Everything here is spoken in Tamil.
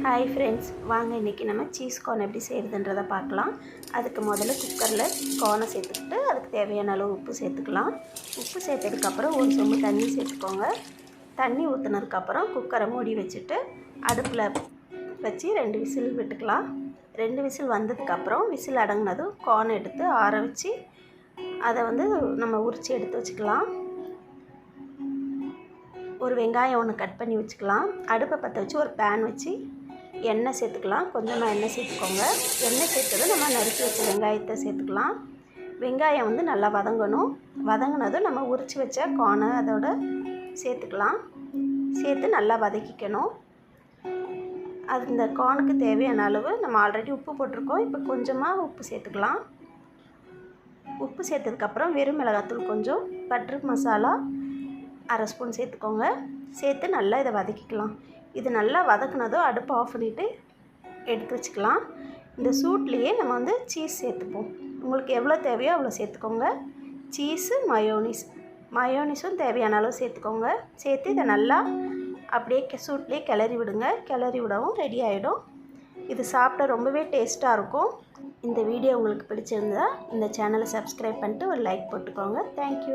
ஹாய் ஃப்ரெண்ட்ஸ், வாங்க இன்றைக்கி நம்ம சீஸ் கார்ன் எப்படி செய்கிறதுன்றதை பார்க்கலாம். அதுக்கு முதல்ல குக்கரில் கார்னை சேர்த்துக்கிட்டு அதுக்கு தேவையான அளவு உப்பு சேர்த்துக்கலாம். உப்பு சேர்த்ததுக்கப்புறம் ஒரு சொம்பு தண்ணி சேர்த்துக்கோங்க. தண்ணி ஊற்றுனதுக்கப்புறம் குக்கரை மூடி வச்சுட்டு அடுப்பில் வச்சு 2 விசில் விட்டுக்கலாம். 2 விசில் வந்ததுக்கப்புறம் விசில் அடங்கினதும் கார்ன் எடுத்து ஆற வச்சு அதை நம்ம உரித்து எடுத்து வச்சுக்கலாம். ஒரு வெங்காயம் ஒன்று கட் பண்ணி வச்சுக்கலாம். அடுப்பை பற்ற வச்சு ஒரு பேன் வச்சு எண்ணெய் சேர்த்துக்கலாம். கொஞ்சமாக எண்ணெய் சேர்த்துக்கோங்க. எண்ணெய் சேர்த்ததும் நம்ம நறுக்கி வச்ச வெங்காயத்தை சேர்த்துக்கலாம். வெங்காயம் நல்லா வதங்கணும். வதங்கினதும் நம்ம உரித்து வச்ச கார்னை அதோட சேர்த்துக்கலாம். சேர்த்து நல்லா வதக்கிக்கணும். அது இந்த கார்னுக்கு தேவையான அளவு நம்ம ஆல்ரெடி உப்பு போட்டிருக்கோம். இப்போ கொஞ்சமாக உப்பு சேர்த்துக்கலாம். உப்பு சேர்த்ததுக்கப்புறம் வெறும் மிளகாத்தூள் கொஞ்சம், பட்டர் மசாலா 1/2 ஸ்பூன் சேர்த்துக்கோங்க. சேர்த்து நல்லா இதை வதக்கிக்கலாம். இது நல்லா வதக்குனதும் அடுப்பை ஆஃப் பண்ணிவிட்டு எடுத்து வச்சுக்கலாம். இந்த சூட்லேயே நம்ம சீஸ் சேர்த்துப்போம். உங்களுக்கு எவ்வளோ தேவையோ அவ்வளோ சேர்த்துக்கோங்க. சீஸு, மயோனிஸும் தேவையான அளவு சேர்த்துக்கோங்க. சேர்த்து இதை நல்லா அப்படியே சூட்லேயே கிளறி விடுங்க. கிளறி விடவும் ரெடி ஆகிடும். இது சாப்பிட ரொம்பவே டேஸ்ட்டாக இருக்கும். இந்த வீடியோ உங்களுக்கு பிடிச்சிருந்தா இந்த சேனலை சப்ஸ்கிரைப் பண்ணிட்டு ஒரு லைக் போட்டுக்கோங்க. தேங்க்யூ.